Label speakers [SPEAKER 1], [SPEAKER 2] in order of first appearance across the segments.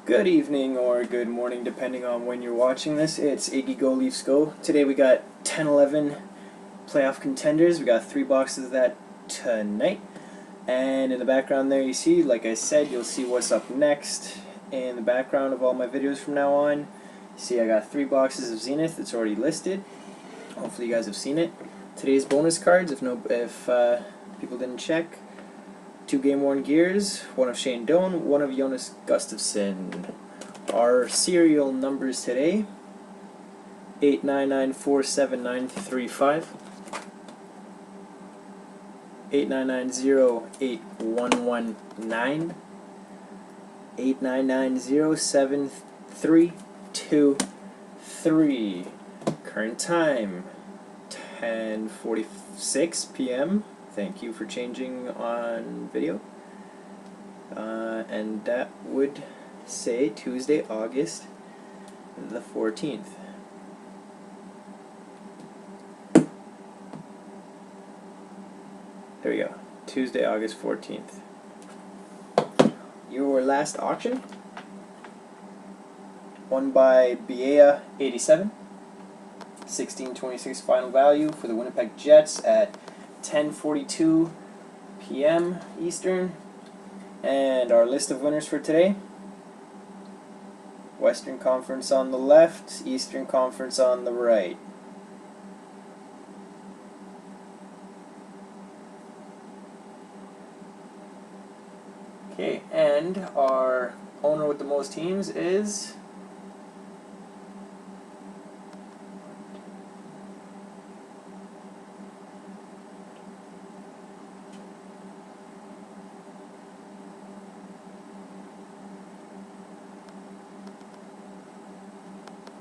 [SPEAKER 1] Good evening or good morning, depending on when you're watching this. It's Iggy Go Leafs Go. Today we got 10-11 playoff contenders. We got 3 boxes of that tonight. And in the background there you see, like I said, you'll see what's up next in the background of all my videos from now on. You see I got 3 boxes of Zenith. It's already listed. Hopefully you guys have seen it. Today's bonus cards, if people didn't check. 2 game-worn gears, 1 of Shane Doan, 1 of Jonas Gustafsson. Our serial numbers today: 8994795, 8990819, 8990723. Current time 10:46 p.m. Thank you for changing on video. And that would say Tuesday, August the 14th. There we go. Tuesday, August 14th. Your last auction, won by Biea 87. 1626 final value for the Winnipeg Jets at 10:42 p.m. Eastern. And our list of winners for today: Western Conference on the left, Eastern Conference on the right. Okay, and our owner with the most teams is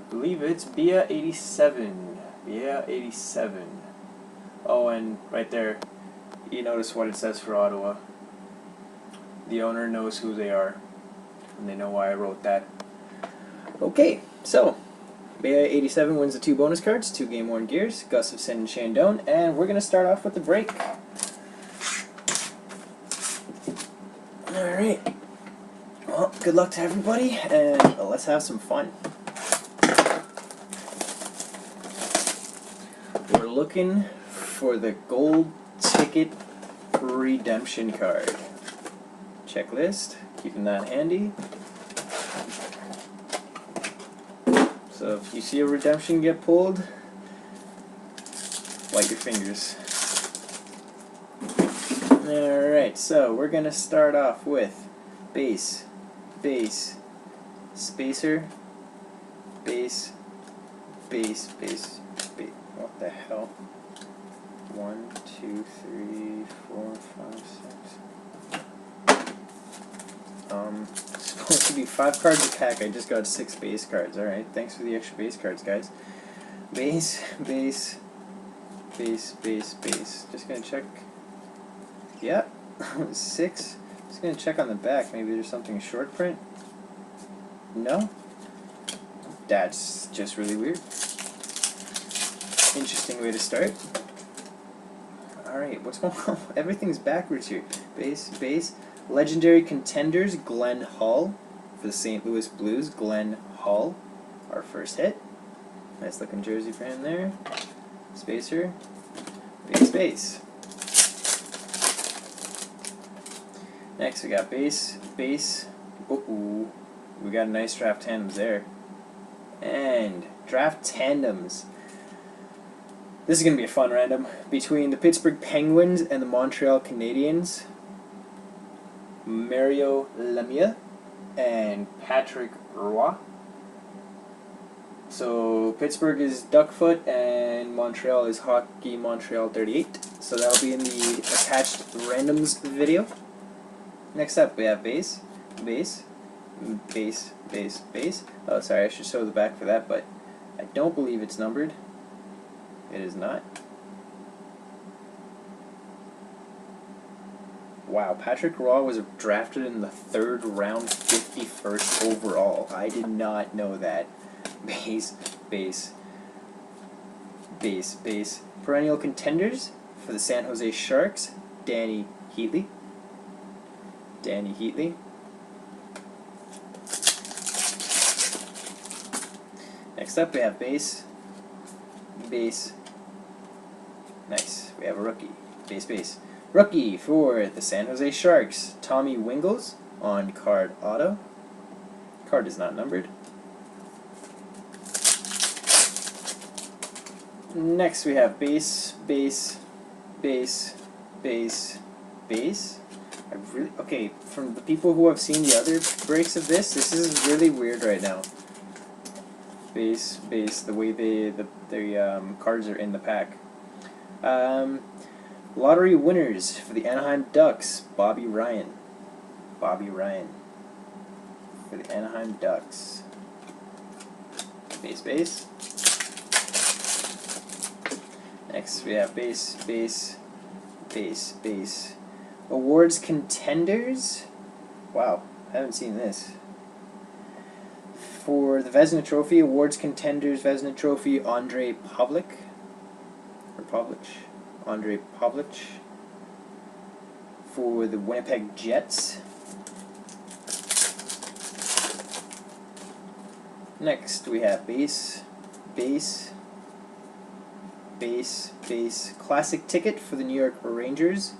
[SPEAKER 1] I believe it's Biea 87. Biea 87. Oh, and right there, you notice what it says for Ottawa. The owner knows who they are, and they know why I wrote that. Okay, so Biea 87 wins the 2 bonus cards, 2 game-worn gears, Gustafsson and Shane Doan, and we're going to start off with the break. Alright, well, good luck to everybody, and let's have some fun. We're looking for the gold ticket redemption card. Checklist, keeping that handy. So if you see a redemption get pulled, light your fingers. Alright, so we're going to start off with base, base, spacer, base, base, base, base. What the hell? 1, 2, 3, 4, 5, 6. It's supposed to be 5 cards a pack. I just got 6 base cards. Alright, thanks for the extra base cards, guys. Base, base, base, base, base. Just gonna check. Yeah, 6. Just gonna check on the back. Maybe there's something short print. No? That's just really weird. Interesting way to start. Alright, what's going on? Everything's backwards here. Base, base. Legendary Contenders, Glenn Hall. For the St. Louis Blues, Glenn Hall. Our first hit. Nice looking jersey for him there. Spacer. Base, base. Next we got base, base. Ooh, we got a nice draft tandems there. And draft tandems. This is going to be a fun random. Between the Pittsburgh Penguins and the Montreal Canadiens, Mario Lemieux and Patrick Roy. So Pittsburgh is Duckfoot and Montreal is Hockey Montreal 38. So that'll be in the attached randoms video. Next up we have base, base, base, base, base. Oh, sorry, I should show the back for that, but I don't believe it's numbered. It is not. Wow, Patrick Roy was drafted in the 3rd round, 51st overall. I did not know that. Base, base, base, base. Perennial contenders for the San Jose Sharks, Danny Heatley. Next up we have base, base. Nice. We have a rookie. Base, base. Rookie for the San Jose Sharks, Tommy Wingles on card auto. Card is not numbered. Next we have base, base, base, base, base. Okay, from the people who have seen the other breaks of this is really weird right now. Base, base, the way the cards are in the pack. Lottery winners for the Anaheim Ducks, Bobby Ryan. Bobby Ryan for the Anaheim Ducks. Base, base. Next we have base, base, base, base. Awards Contenders. Wow, I haven't seen this. For the Vezina Trophy, Awards Contenders Vezina Trophy, Andre Pavlik. Or Pavlich. Andre Pavlich. For the Winnipeg Jets. Next we have base, base, base, base. Classic ticket for the New York Rangers,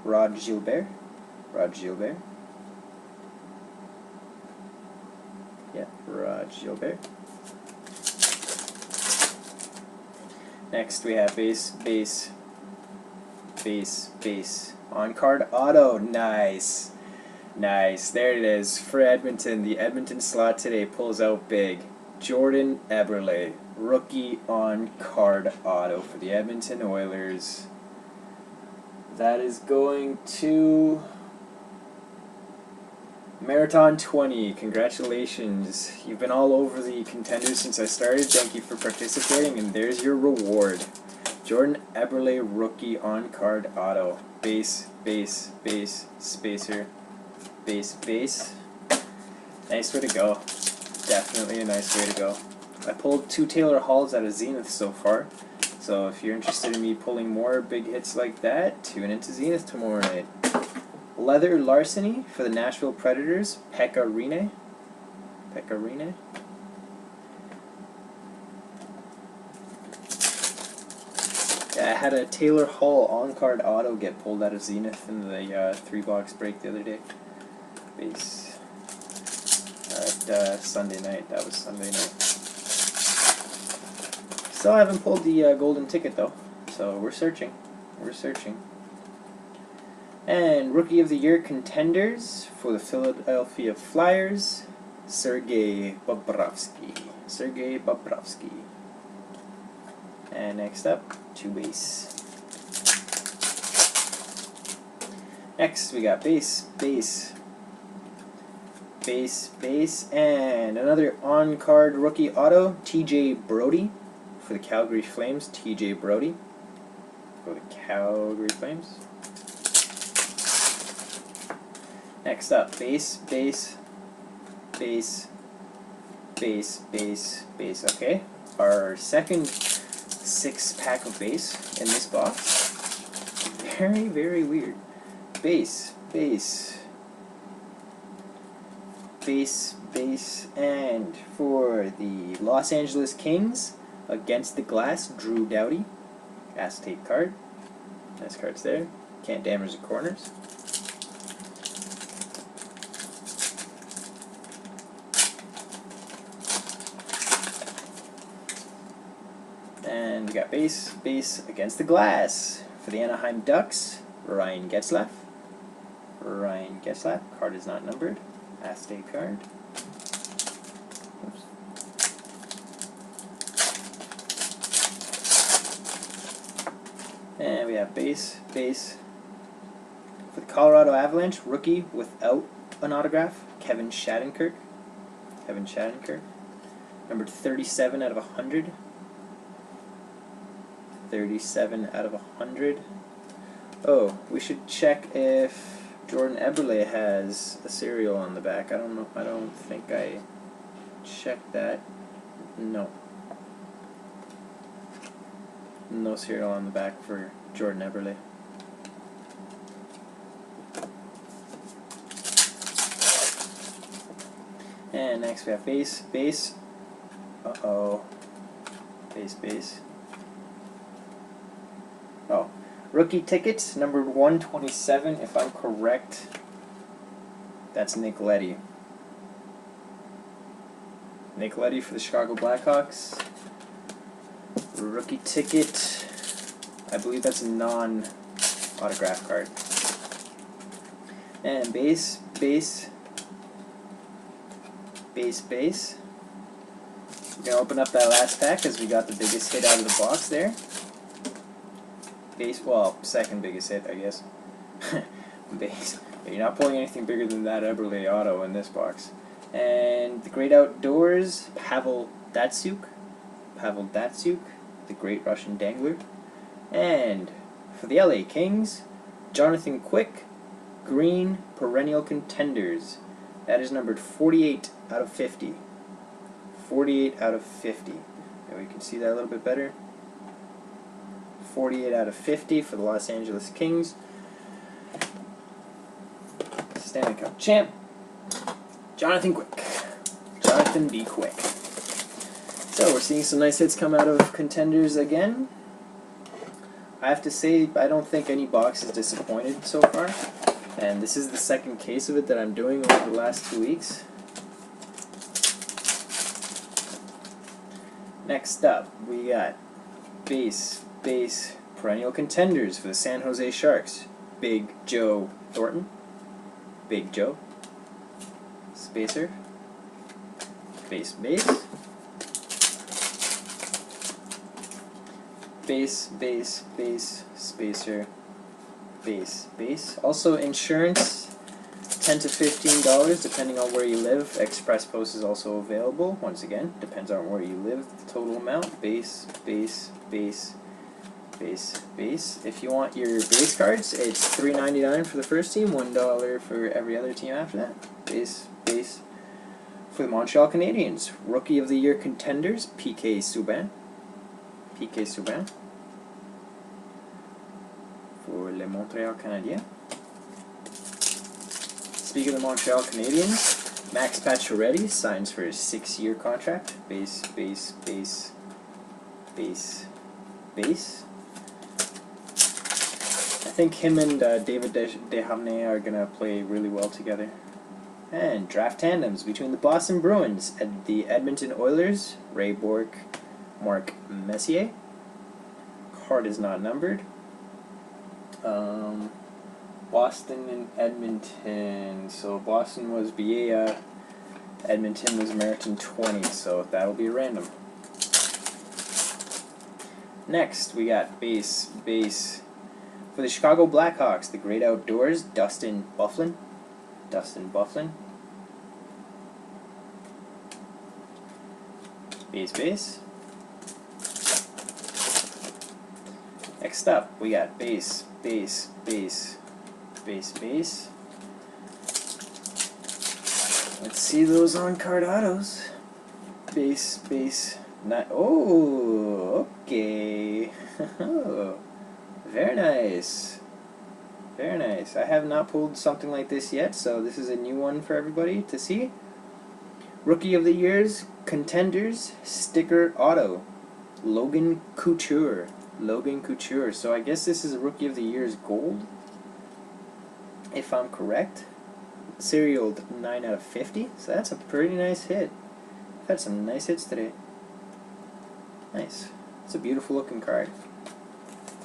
[SPEAKER 1] Rod Gilbert. Rod Gilbert. Yeah, Rod Gilbert. Next we have base, base, base, base. On card auto. Nice. Nice. There it is for Edmonton. The Edmonton slot today pulls out big. Jordan Eberle, rookie on card auto for the Edmonton Oilers. That is going to Marathon 20. Congratulations. You've been all over the Contenders since I started. Thank you for participating, and there's your reward. Jordan Eberle, rookie on card auto. Base, base, base, spacer, base, base. Nice way to go. Definitely a nice way to go. I pulled 2 Taylor Halls out of Zenith so far. So if you're interested in me pulling more big hits like that, tune into Zenith tomorrow night. Leather Larceny for the Nashville Predators, Pekka Rinne. Pekka Rinne. Yeah, I had a Taylor Hall on-card auto get pulled out of Zenith in the 3-box break the other day. Base. Sunday night. That was Sunday night. Still haven't pulled the golden ticket though, so we're searching. We're searching. And Rookie of the Year Contenders for the Philadelphia Flyers, Sergei Bobrovsky. Sergei Bobrovsky. And next up, 2 base. Next we got base, base, base, base, and another on-card rookie auto, TJ Brody for the Calgary Flames. TJ Brody for the Calgary Flames. Next up, base, base, base, base, base, base. Okay, our second 6-pack of base in this box. Very, very weird. Base, base, base, base, and for the Los Angeles Kings, Against the Glass, Drew Doughty. Acetate card. Nice cards there. Can't damage the corners. And we got base, base, Against the Glass for the Anaheim Ducks, Ryan Getzlaf. Ryan Getzlaf. Card is not numbered. Acetate card. Oops. And we have base, base for the Colorado Avalanche, rookie without an autograph, Kevin Shattenkirk. Kevin Shattenkirk. Numbered 37 out of 100. 37 out of 100. Oh, we should check if Jordan Eberle has a serial on the back. I don't know. I don't think I checked that. No. No serial on the back for Jordan Eberle. And next we have base, base, Uh-oh. Base. Oh. Rookie tickets, number 127, if I'm correct. That's Nick Leddy. Nick Leddy for the Chicago Blackhawks. Rookie ticket. I believe that's a non-autograph card. And base. We're going to open up that last pack because we got the biggest hit out of the box there. Base, well, second biggest hit, I guess. Base. You're not pulling anything bigger than that Eberle auto in this box. And the Great Outdoors, Pavel Datsyuk, the Great Russian Dangler. And for the LA Kings, Jonathan Quick, Green Perennial Contenders. That is numbered 48 out of 50. 48 out of 50. There we can see that a little bit better. 48 out of 50 for the Los Angeles Kings. Stanley Cup champ, Jonathan Quick. Jonathan B. Quick. So we're seeing some nice hits come out of Contenders again. I have to say, I don't think any box is disappointed so far. And this is the second case of it that I'm doing over the last 2 weeks. Next up, we got base Perennial Contenders for the San Jose Sharks. Big Joe Thornton. Big Joe. Spacer. Base. Spacer. Base. Also insurance, $10 to $15 depending on where you live. Express Post is also available. Once again, depends on where you live. The total amount. Base. If you want your base cards, it's $3.99 for the first team, $1 for every other team after that. Base. For the Montreal Canadiens, Rookie of the Year Contenders, PK Subban. For les Montréal Canadiens. Speaking of the Montreal Canadiens, Max Pacioretty signs for his 6-year contract. Base. I think him and David Desharnais are going to play really well together. And draft tandems between the Boston Bruins and the Edmonton Oilers, Ray Bourque, Mark Messier. Card is not numbered. Boston and Edmonton. So Boston was Biella, Edmonton was Meriton 20, so that'll be random. Next, we got base. For the Chicago Blackhawks, the Great Outdoors, Dustin Byfuglien. Base. Next up, we got base. Let's see those on-card autos. Base. Not. Oh, okay. Very nice. I have not pulled something like this yet, so this is a new one for everybody to see. Rookie of the Year's Contenders sticker auto, Logan Couture. So I guess this is a Rookie of the Year's gold, if I'm correct. Serialed 9 out of 50, so that's a pretty nice hit. I've had some nice hits today. Nice. It's a beautiful looking card.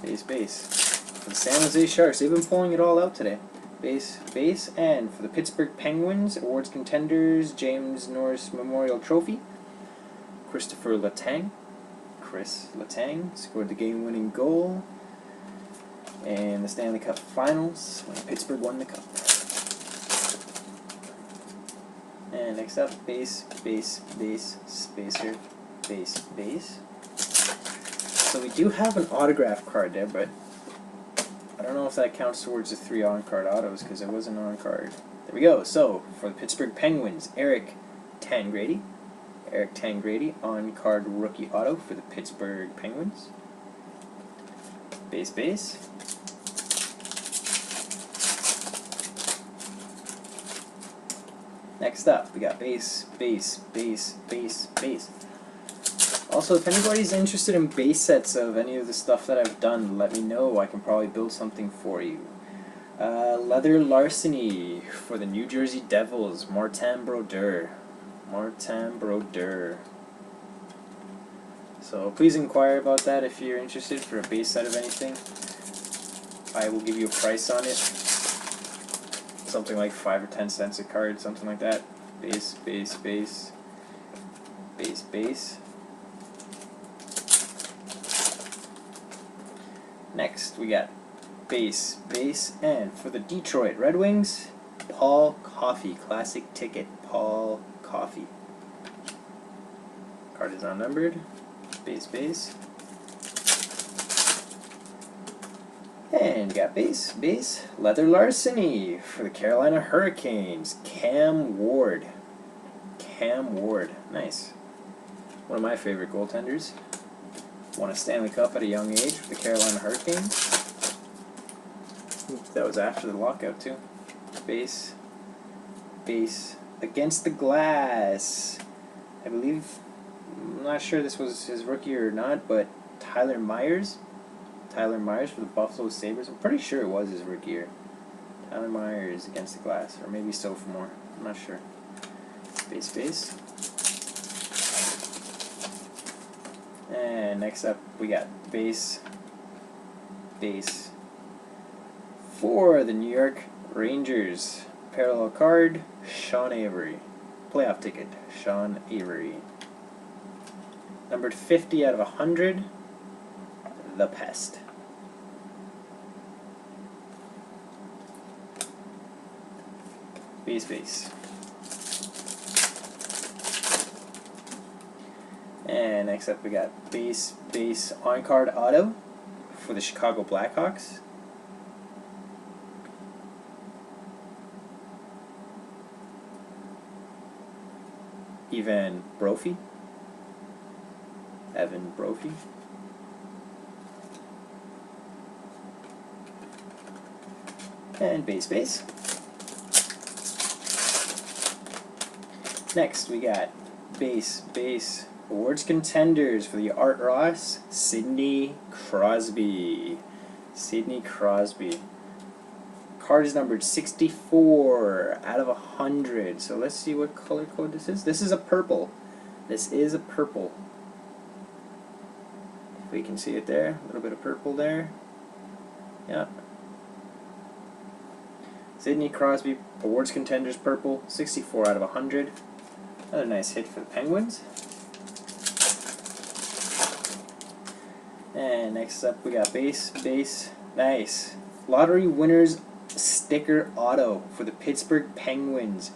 [SPEAKER 1] Base. For the San Jose Sharks, they've been pulling it all out today. Base. And for the Pittsburgh Penguins, Awards Contenders, James Norris Memorial Trophy, Chris Letang scored the game-winning goal. And the Stanley Cup Finals, when Pittsburgh won the cup. And next up, base, spacer, base. So we do have an autograph card there, but I don't know if that counts towards the 3 on-card autos because it was an on-card. There we go. So for the Pittsburgh Penguins, Eric Tangradi, on-card rookie auto for the Pittsburgh Penguins. Base. Next up, we got base. Also, if anybody's interested in base sets of any of the stuff that I've done, let me know. I can probably build something for you. Leather Larceny for the New Jersey Devils, Martin Brodeur. Martin Brodeur. So please inquire about that if you're interested for a base set of anything. I will give you a price on it. Something like 5 or 10 cents a card, something like that. Base, base, base. Base, base. Next, we got base, base, and for the Detroit Red Wings, Paul Coffey, classic ticket, Paul Coffey. Card is unnumbered, base, base. And we got base, base, Leather Larceny for the Carolina Hurricanes, Cam Ward. Cam Ward, nice. One of my favorite goaltenders. Won a Stanley Cup at a young age with the Carolina Hurricanes. That was after the lockout too. Base, base, against the glass. I believe, I'm not sure this was his rookie year or not, but Tyler Myers. Tyler Myers for the Buffalo Sabres. I'm pretty sure it was his rookie year. Tyler Myers against the glass, or maybe sophomore. I'm not sure. Base, base. And next up, we got base, base. For the New York Rangers, parallel card, Sean Avery. Playoff ticket, Sean Avery. Numbered 50 out of 100, the Pest. Base, base. And next up we got base, base, on-card auto for the Chicago Blackhawks. Evan Brophy. Evan Brophy. And base, base. Next we got base, base, awards contenders for the Art Ross, Sidney Crosby. Sidney Crosby. Card is numbered 64 out of 100. So let's see what color code this is. This is a purple. This is a purple. If we can see it there. A little bit of purple there. Yeah. Sidney Crosby, awards contenders purple, 64 out of 100. Another nice hit for the Penguins. And next up we got base, base, nice. Lottery winners sticker auto for the Pittsburgh Penguins,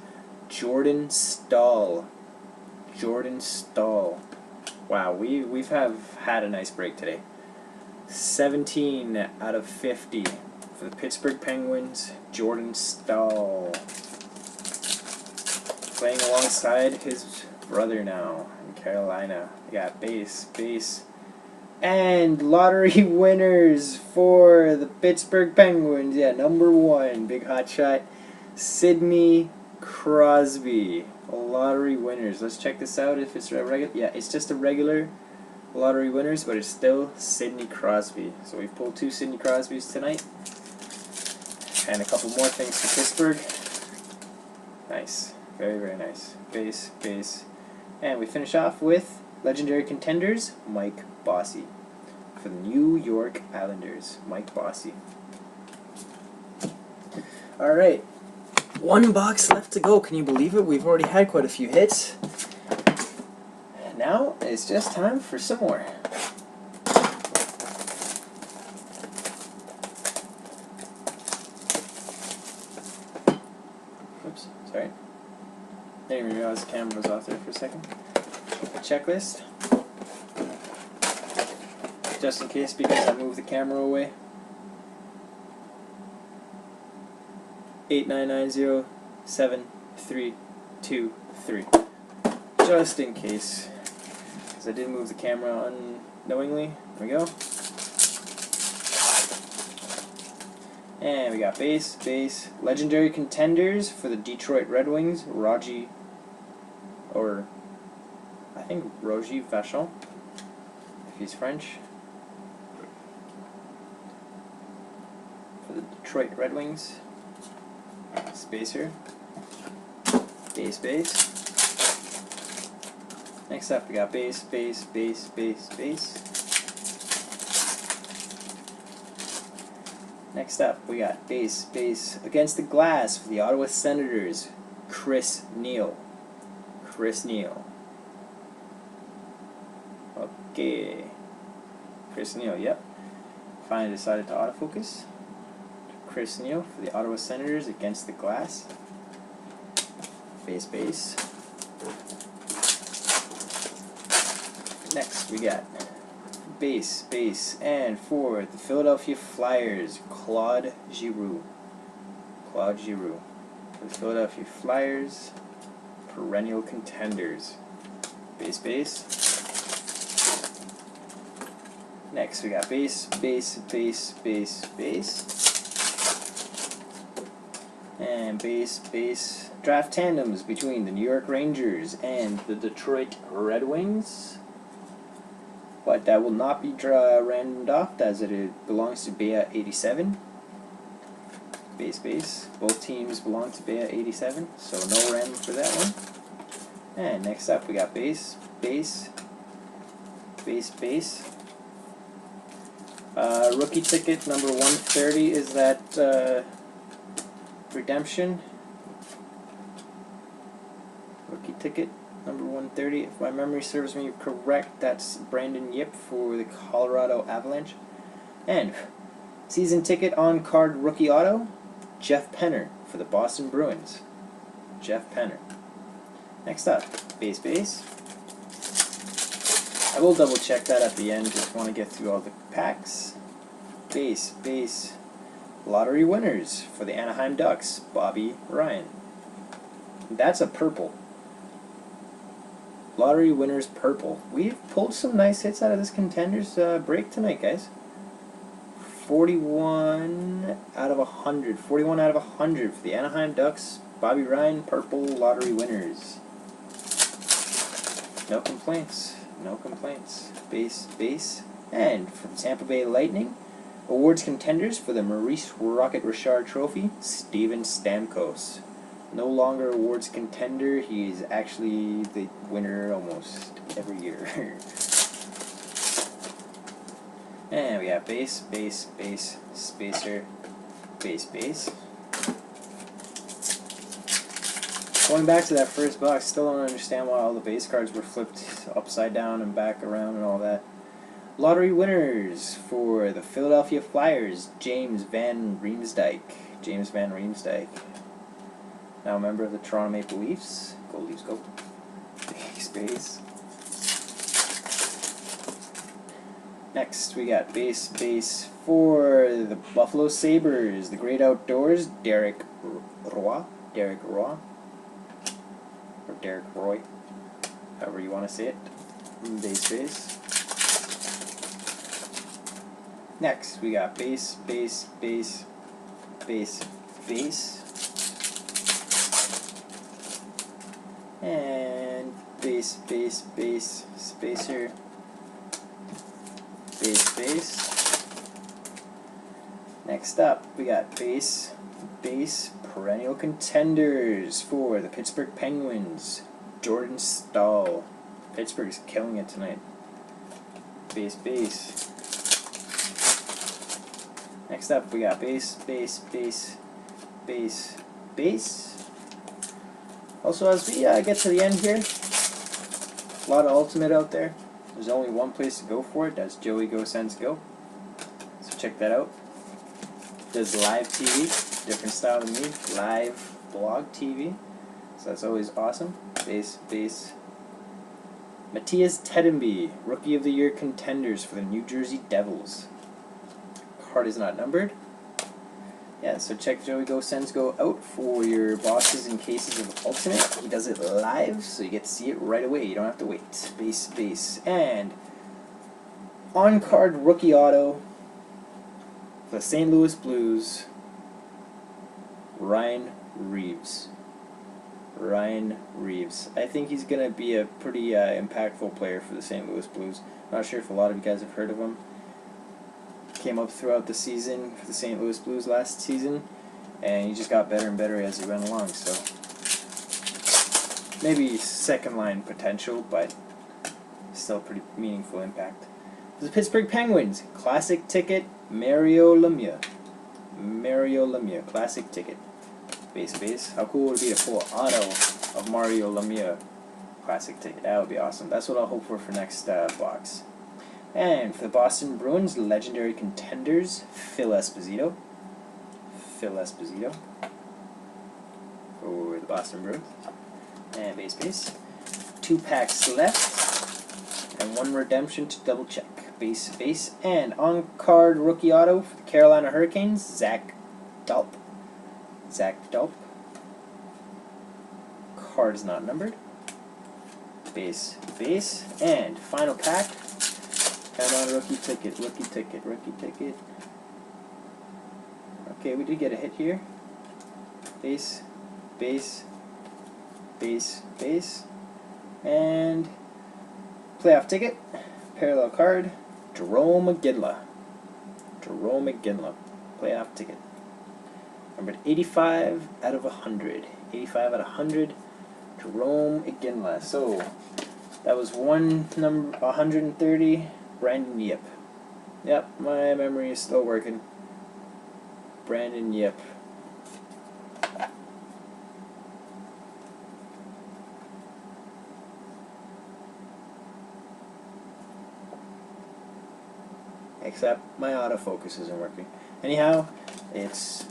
[SPEAKER 1] Jordan Staal. Jordan Staal. Wow, we've had a nice break today. 17 out of 50 for the Pittsburgh Penguins, Jordan Staal. Playing alongside his brother now in Carolina. We got base, base, and lottery winners for the Pittsburgh Penguins. Yeah, number 1, big hot shot, Sidney Crosby. Lottery winners. Let's check this out if it's a regular. Yeah, it's just a regular lottery winners, but it's still Sidney Crosby. So we've pulled 2 Sidney Crosbys tonight. And a couple more things for Pittsburgh. Nice. Very, very nice. Base, base. And we finish off with legendary contenders, Mike Bossy. For the New York Islanders, Mike Bossy. Alright. 1 box left to go. Can you believe it? We've already had quite a few hits. Now it's just time for some more. Oops, sorry. I didn't even realize the camera was off there for a second. A checklist. Just in case, because I moved the camera away. 89907323. Just in case. Because I did move the camera unknowingly. There we go. And we got base, base, legendary contenders for the Detroit Red Wings, Rogie Vachon. if he's French. For the Detroit Red Wings, spacer, base, base. Next up, we got base, base, base, base, base. Next up, we got base, base against the glass for the Ottawa Senators, Chris Neil. Chris Neil. Okay. Chris Neil, yep. Finally decided to autofocus. Chris Neil for the Ottawa Senators against the glass. Base, base. Next, we got base, base, and for the Philadelphia Flyers, Claude Giroux. Claude Giroux. For the Philadelphia Flyers, perennial contenders. Base, base. Next, we got base, base, base, base, base. And base, base. Draft tandems between the New York Rangers and the Detroit Red Wings. But that will not be randomed off as it belongs to Bea 87. Base, base. Both teams belong to Bea 87, so no random for that one. And next up, we got base, base, base, base. Rookie ticket number 130 is that redemption. Rookie ticket number 130, if my memory serves me correct, that's Brandon Yip for the Colorado Avalanche. And season ticket on card rookie auto, Jeff Penner for the Boston Bruins. Jeff Penner. Next up, base, base. I will double check that at the end, just want to get through all the packs. Base, base. Lottery winners for the Anaheim Ducks, Bobby Ryan. That's a purple. Lottery winners purple. We've pulled some nice hits out of this Contenders break tonight, guys. 41 out of 100. 41 out of 100 for the Anaheim Ducks, Bobby Ryan, purple lottery winners. No complaints. No complaints. Base, base. And for the Tampa Bay Lightning, awards contenders for the Maurice Rocket Richard Trophy, Steven Stamkos. No longer awards contender, he's actually the winner almost every year. And we have base, base, base, spacer, base, base. Going back to that first box, still don't understand why all the base cards were flipped upside down and back around and all that. Lottery winners for the Philadelphia Flyers, James Van Riemsdyk. James Van Riemsdyk. Now a member of the Toronto Maple Leafs. Go Leafs, go. Base, base. Next we got base, base for the Buffalo Sabres, the Great Outdoors, Derek Roy. Derek Roy. Or Derek Roy. However you want to say it. Base, base. Next, we got base, base, base, base, base. And base, base, base, spacer, base, base. Next up, we got base, base, perennial contenders for the Pittsburgh Penguins, Jordan Staal. Pittsburgh's killing it tonight. Base, base. Next up, we got base, base, base, base, base. Also, as we get to the end here, a lot of Ultimate out there. There's only one place to go for it. That's Joey Go Sens Go. So check that out. Does live TV, different style than me. Live blog TV. So that's always awesome. Base, base. Matthias Tedemby, Rookie of the Year contenders for the New Jersey Devils. Card is not numbered. Yeah, so check Joey Go Sens Go out for your boxes and cases of Ultimate. He does it live, so you get to see it right away. You don't have to wait. Base, base. And on-card rookie auto for the St. Louis Blues, Ryan Reeves. Ryan Reeves. I think he's going to be a pretty impactful player for the St. Louis Blues. Not sure if a lot of you guys have heard of him. Came up throughout the season for the St. Louis Blues last season, and he just got better and better as he went along. So maybe second line potential, but still pretty meaningful impact. The Pittsburgh Penguins, classic ticket, Mario Lemieux. Mario Lemieux, classic ticket. Base. How cool would it be to pull an auto of Mario Lemieux? Classic ticket. That would be awesome. That's what I'll hope for next box. And for the Boston Bruins, legendary contenders, Phil Esposito. For the Boston Bruins. And base. 2 packs left. And 1 redemption to double check. Base. And on-card rookie auto for the Carolina Hurricanes, Zach Dalp. Card is not numbered. Base. And final pack. Come on, rookie ticket. Okay, we did get a hit here. Base. And playoff ticket. Parallel card. Jerome McGinley. Playoff ticket. Numbered 85 out of 100. 85 out of 100. Jerome McGinley. So that was number 130. Brandon Yip. Yep, my memory is still working. Brandon Yip. Except my autofocus isn't working. Anyhow, it's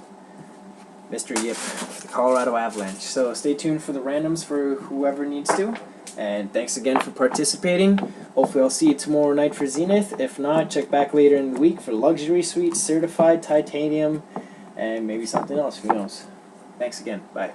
[SPEAKER 1] Mr. Yip, the Colorado Avalanche. So stay tuned for the randoms for whoever needs to. And thanks again for participating. Hopefully I'll see you tomorrow night for Zenith. If not, check back later in the week for Luxury Suite, Certified Titanium, and maybe something else. Who knows? Thanks again. Bye.